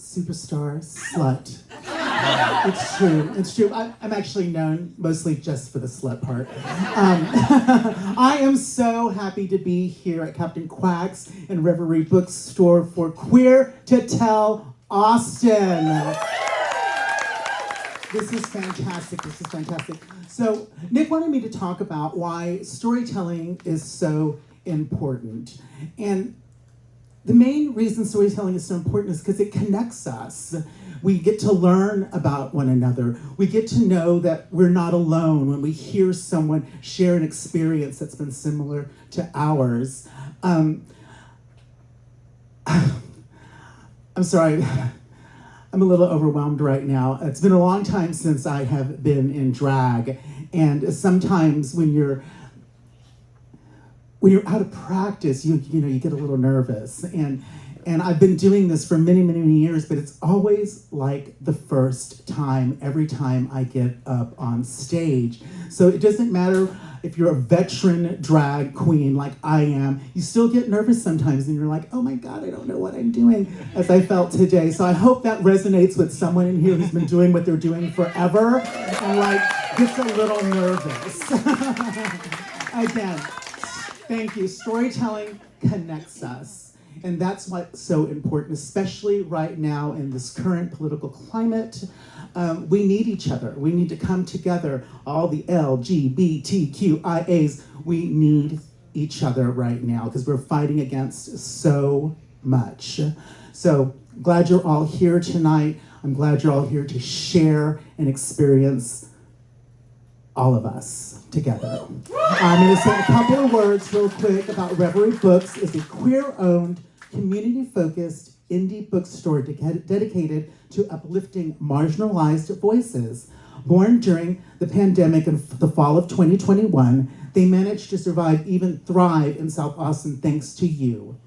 superstar slut. It's true. It's true. I'm actually known mostly just for the slut part. I am so happy to be here at Captain Quack's and Reverie Bookstore for Queer to Tell Austin. This is fantastic. This is fantastic. So Nick wanted me to talk about why storytelling is so important. And the main reason storytelling is so important is because it connects us. We get to learn about one another. We get to know that we're not alone when we hear someone share an experience that's been similar to ours. I'm sorry, I'm a little overwhelmed right now. It's been a long time since I have been in drag, and sometimes when you're out of practice, you get a little nervous. And I've been doing this for many, many, many years, but it's always like the first time, every time I get up on stage. So it doesn't matter if you're a veteran drag queen like I am, you still get nervous sometimes and you're like, oh my God, I don't know what I'm doing, as I felt today. So I hope that resonates with someone in here who's been doing what they're doing forever and like gets a little nervous. Again, thank you. Storytelling connects us. And that's what's so important, especially right now in this current political climate. We need each other. We need to come together. All the LGBTQIAs, we need each other right now because we're fighting against so much. So glad you're all here tonight. I'm glad you're all here to share and experience all of us together. I'm going to say a couple of words real quick about Reverie Books. It's a queer-owned, community-focused indie bookstore dedicated to uplifting marginalized voices. Born during the pandemic in the fall of 2021, they managed to survive, even thrive in South Austin thanks to you.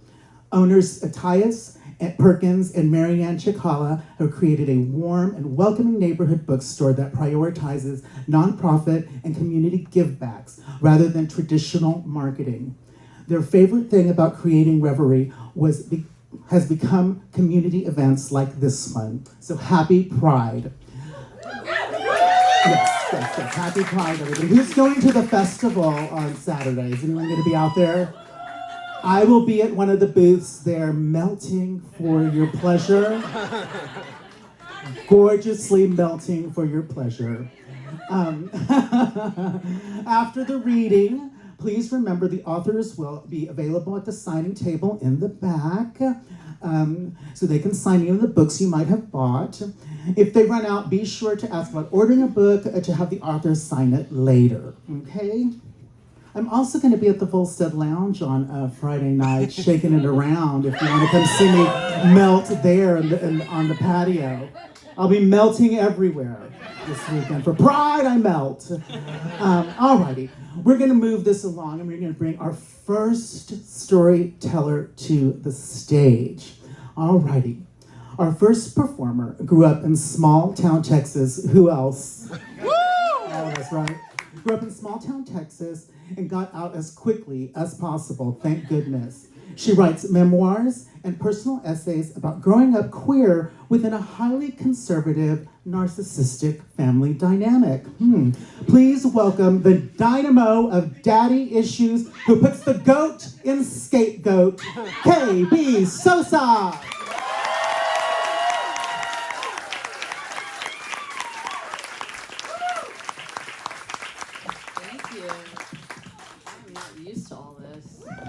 Owners Attias Perkins and Marianne Chikala have created a warm and welcoming neighborhood bookstore that prioritizes nonprofit and community givebacks rather than traditional marketing. Their favorite thing about creating Reverie has become community events like this one. So happy Pride. Yes, happy Pride, everybody. Who's going to the festival on Saturday? Is anyone going to be out there? I will be at one of the booths there, melting for your pleasure. Gorgeously melting for your pleasure. After the reading, please remember the authors will be available at the signing table in the back, so they can sign any of the books you might have bought. If they run out, be sure to ask about ordering a book to have the authors sign it later, okay? I'm also going to be at the Volstead Lounge on Friday night, shaking it around if you want to come see me melt there on the patio. I'll be melting everywhere this weekend. For Pride, I melt. Alrighty, we're going to move this along and we're going to bring our first storyteller to the stage. Alrighty, our first performer grew up in small town Texas. Who else? Woo! Oh, that's right. Grew up in small town Texas and got out as quickly as possible, thank goodness. She writes memoirs and personal essays about growing up queer within a highly conservative, narcissistic family dynamic. Please welcome the dynamo of daddy issues who puts the goat in scapegoat, KB Sousa.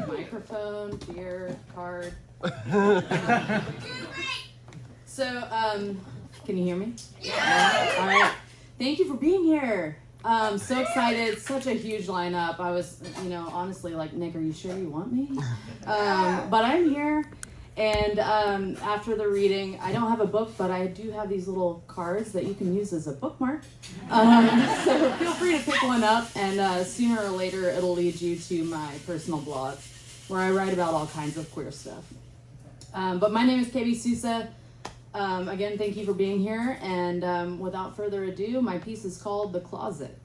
Microphone, beer, card. So, can you hear me? Yeah. All right. Thank you for being here. So excited. Such a huge lineup. I was, honestly like, Nick, are you sure you want me? But I'm here. And after the reading, I don't have a book, but I do have these little cards that you can use as a bookmark. So feel free to pick one up, and sooner or later, it'll lead you to my personal blog, where I write about all kinds of queer stuff. But my name is KB Sousa. Again, thank you for being here. And without further ado, my piece is called The Closet.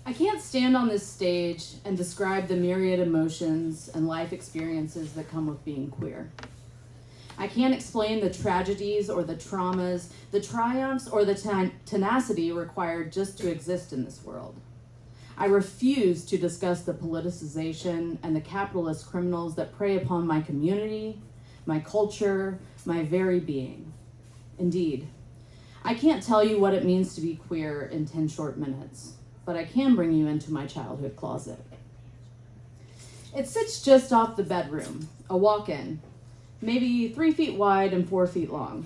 I can't stand on this stage and describe the myriad emotions and life experiences that come with being queer. I can't explain the tragedies or the traumas, the triumphs or the tenacity required just to exist in this world. I refuse to discuss the politicization and the capitalist criminals that prey upon my community, my culture, my very being. Indeed, I can't tell you what it means to be queer in 10 short minutes, but I can bring you into my childhood closet. It sits just off the bedroom, a walk-in, maybe 3 feet wide and 4 feet long.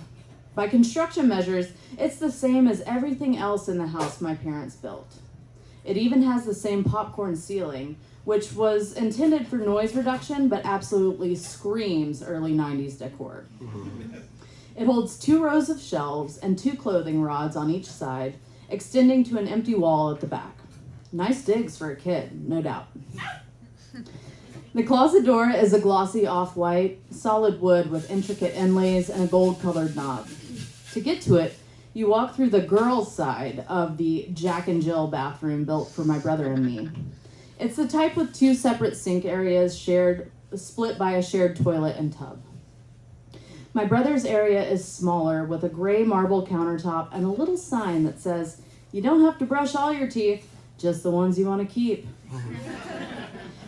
By construction measures, it's the same as everything else in the house my parents built. It even has the same popcorn ceiling, which was intended for noise reduction, but absolutely screams early 90s decor. It holds 2 rows of shelves and 2 clothing rods on each side, extending to an empty wall at the back. Nice digs for a kid, no doubt. The closet door is a glossy off-white, solid wood with intricate inlays and a gold-colored knob. To get to it, you walk through the girls' side of the Jack and Jill bathroom built for my brother and me. It's the type with 2 separate sink areas split by a shared toilet and tub. My brother's area is smaller with a gray marble countertop and a little sign that says, "You don't have to brush all your teeth, just the ones you want to keep."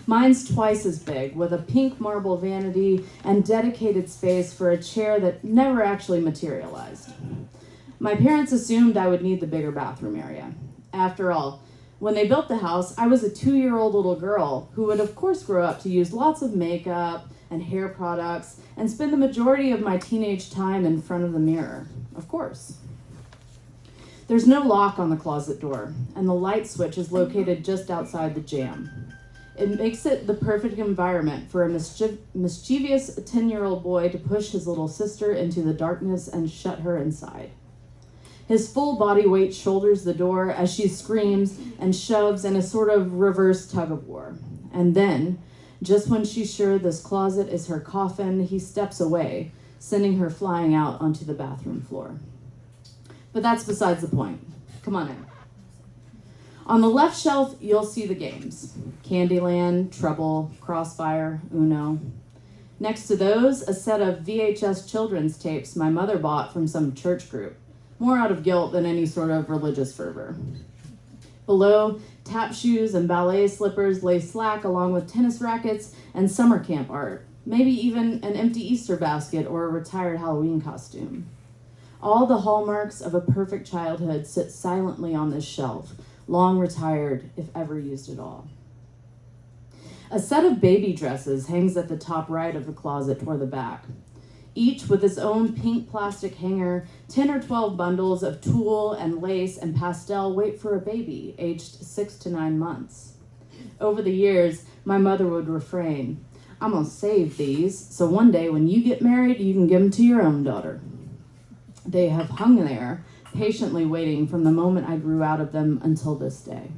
Mine's twice as big, with a pink marble vanity and dedicated space for a chair that never actually materialized. My parents assumed I would need the bigger bathroom area. After all, when they built the house, I was a 2-year-old little girl who would of course grow up to use lots of makeup and hair products and spend the majority of my teenage time in front of the mirror. Of course. There's no lock on the closet door, and the light switch is located just outside the jamb. It makes it the perfect environment for a mischievous 10-year-old boy to push his little sister into the darkness and shut her inside. His full body weight shoulders the door as she screams and shoves in a sort of reverse tug-of-war. And then, just when she's sure this closet is her coffin, he steps away, sending her flying out onto the bathroom floor. But that's besides the point. Come on in. On the left shelf, you'll see the games. Candyland, Trouble, Crossfire, Uno. Next to those, a set of VHS children's tapes my mother bought from some church group, more out of guilt than any sort of religious fervor. Below, tap shoes and ballet slippers lay slack along with tennis rackets and summer camp art, maybe even an empty Easter basket or a retired Halloween costume. All the hallmarks of a perfect childhood sit silently on this shelf, long retired, if ever used at all. A set of baby dresses hangs at the top right of the closet toward the back. Each with its own pink plastic hanger, 10 or 12 bundles of tulle and lace and pastel wait for a baby aged 6 to 9 months. Over the years, my mother would refrain, "I'm gonna save these, so one day when you get married, you can give them to your own daughter." They have hung there, patiently waiting from the moment I grew out of them until this day.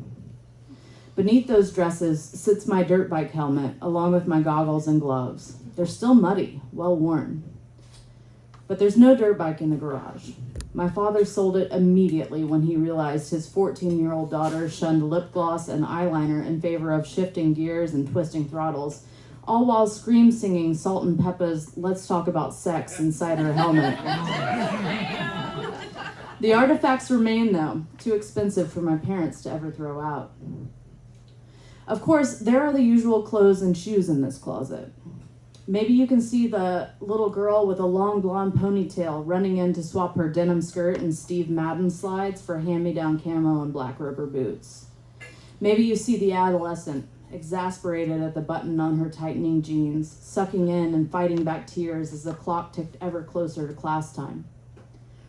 Beneath those dresses sits my dirt bike helmet, along with my goggles and gloves. They're still muddy, well worn. But there's no dirt bike in the garage. My father sold it immediately when he realized his 14-year-old daughter shunned lip gloss and eyeliner in favor of shifting gears and twisting throttles, all while scream singing Salt and Peppa's "Let's Talk About Sex" inside her helmet. The artifacts remain, though, too expensive for my parents to ever throw out. Of course, there are the usual clothes and shoes in this closet. Maybe you can see the little girl with a long blonde ponytail running in to swap her denim skirt and Steve Madden slides for hand-me-down camo and black rubber boots. Maybe you see the adolescent, exasperated at the button on her tightening jeans, sucking in and fighting back tears as the clock ticked ever closer to class time.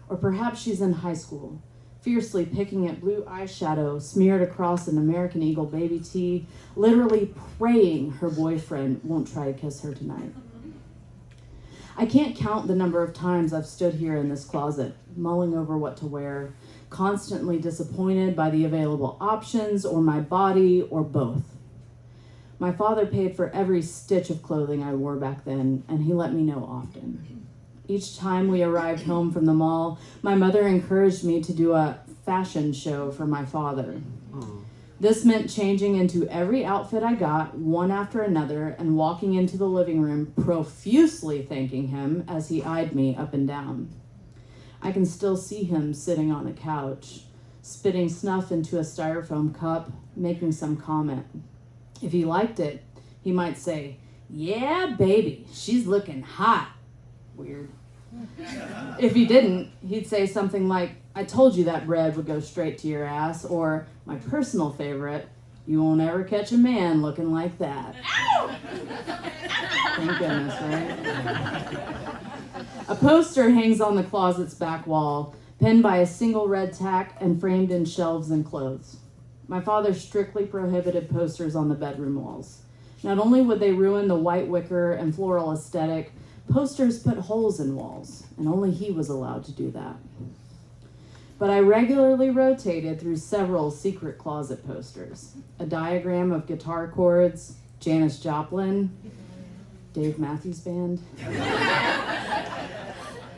Or perhaps she's in high school, fiercely picking at blue eyeshadow smeared across an American Eagle baby tee, literally praying her boyfriend won't try to kiss her tonight. I can't count the number of times I've stood here in this closet, mulling over what to wear, constantly disappointed by the available options or my body or both. My father paid for every stitch of clothing I wore back then, and he let me know often. Each time we arrived home from the mall, my mother encouraged me to do a fashion show for my father. This meant changing into every outfit I got, one after another, and walking into the living room profusely thanking him as he eyed me up and down. I can still see him sitting on a couch, spitting snuff into a styrofoam cup, making some comment. If he liked it, he might say, "Yeah, baby, she's looking hot." Weird. If he didn't, he'd say something like, "I told you that bread would go straight to your ass," or, my personal favorite, "You won't ever catch a man looking like that." Thank goodness, right? A poster hangs on the closet's back wall, pinned by a single red tack and framed in shelves and clothes. My father strictly prohibited posters on the bedroom walls. Not only would they ruin the white wicker and floral aesthetic, posters put holes in walls, and only he was allowed to do that. But I regularly rotated through several secret closet posters. A diagram of guitar chords, Janis Joplin, Dave Matthews Band.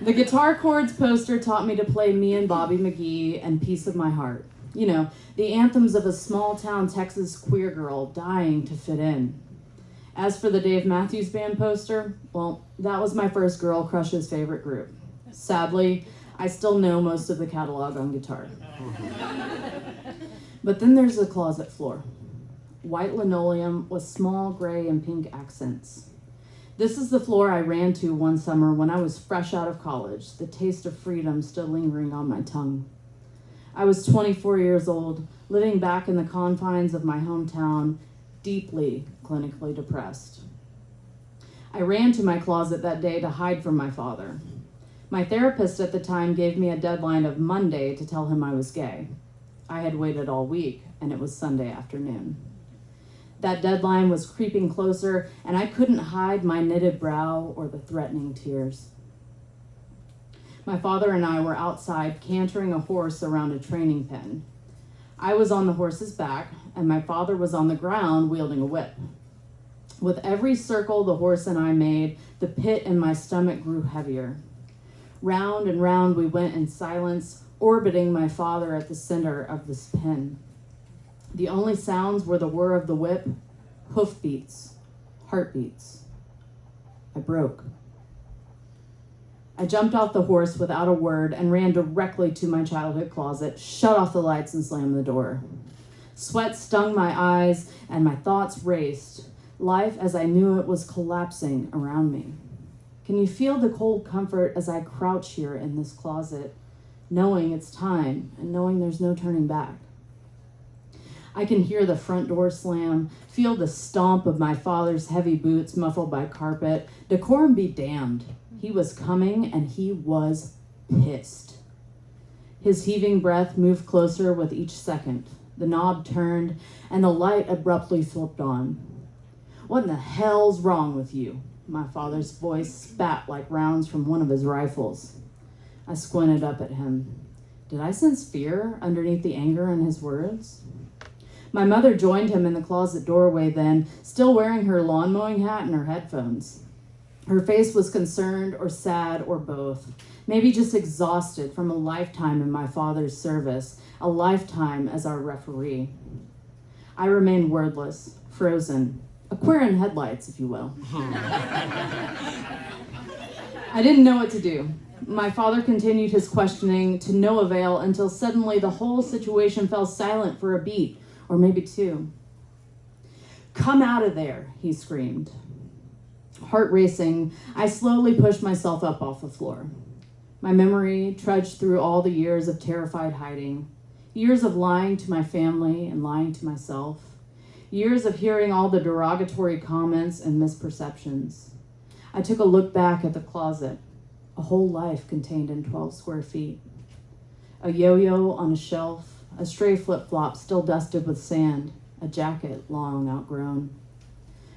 The guitar chords poster taught me to play Me and Bobby McGee and Piece of My Heart. You know, the anthems of a small town Texas queer girl dying to fit in. As for the Dave Matthews Band poster, well, that was my first girl crush's favorite group. Sadly, I still know most of the catalog on guitar. But then there's the closet floor. White linoleum with small gray and pink accents. This is the floor I ran to one summer when I was fresh out of college, the taste of freedom still lingering on my tongue. I was 24 years old, living back in the confines of my hometown, deeply clinically depressed. I ran to my closet that day to hide from my father. My therapist at the time gave me a deadline of Monday to tell him I was gay. I had waited all week, and it was Sunday afternoon. That deadline was creeping closer, and I couldn't hide my knitted brow or the threatening tears. My father and I were outside cantering a horse around a training pen. I was on the horse's back, and my father was on the ground wielding a whip. With every circle the horse and I made, the pit in my stomach grew heavier. Round and round we went in silence, orbiting my father at the center of this pen. The only sounds were the whir of the whip, hoofbeats, heartbeats. I broke. I jumped off the horse without a word and ran directly to my childhood closet, shut off the lights, and slammed the door. Sweat stung my eyes, and my thoughts raced. Life as I knew it was collapsing around me. Can you feel the cold comfort as I crouch here in this closet, knowing it's time and knowing there's no turning back? I can hear the front door slam, feel the stomp of my father's heavy boots muffled by carpet. Decorum be damned. He was coming, and he was pissed. His heaving breath moved closer with each second. The knob turned, and the light abruptly flipped on. "What in the hell's wrong with you?" My father's voice spat like rounds from one of his rifles. I squinted up at him. Did I sense fear underneath the anger in his words? My mother joined him in the closet doorway then, still wearing her lawn mowing hat and her headphones. Her face was concerned or sad or both, maybe just exhausted from a lifetime in my father's service, a lifetime as our referee. I remained wordless, frozen, a queer in headlights, if you will. I didn't know what to do. My father continued his questioning to no avail until suddenly the whole situation fell silent for a beat, or maybe two. "Come out of there," he screamed. Heart racing, I slowly pushed myself up off the floor. My memory trudged through all the years of terrified hiding, years of lying to my family and lying to myself, years of hearing all the derogatory comments and misperceptions. I took a look back at the closet, a whole life contained in 12 square feet. A yo-yo on a shelf, a stray flip-flop still dusted with sand, a jacket long outgrown.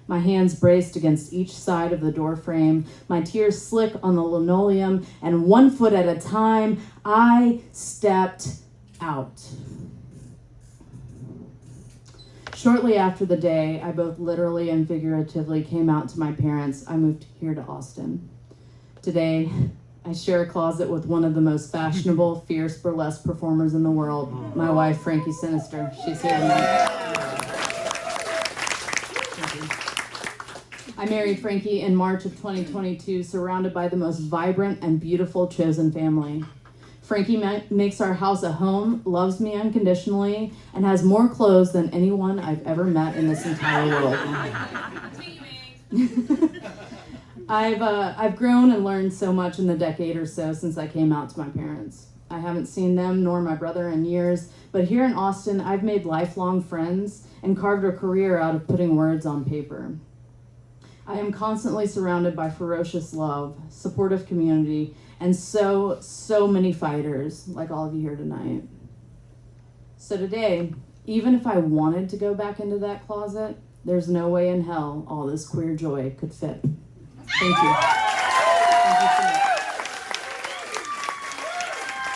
My hands braced against each side of the door frame, my tears slick on the linoleum, and 1 foot at a time, I stepped out. Shortly after the day I both literally and figuratively came out to my parents, I moved here to Austin. Today, I share a closet with one of the most fashionable, fierce burlesque performers in the world, my wife, Frankie Sinister. She's here tonight. I married Frankie in March of 2022, surrounded by the most vibrant and beautiful chosen family. Frankie makes our house a home, loves me unconditionally, and has more clothes than anyone I've ever met in this entire world. I've grown and learned so much in the decade or so since I came out to my parents. I haven't seen them nor my brother in years, but here in Austin, I've made lifelong friends and carved a career out of putting words on paper. I am constantly surrounded by ferocious love, supportive community, and so many fighters, like all of you here tonight. So today, even if I wanted to go back into that closet, there's no way in hell all this queer joy could fit. Thank you.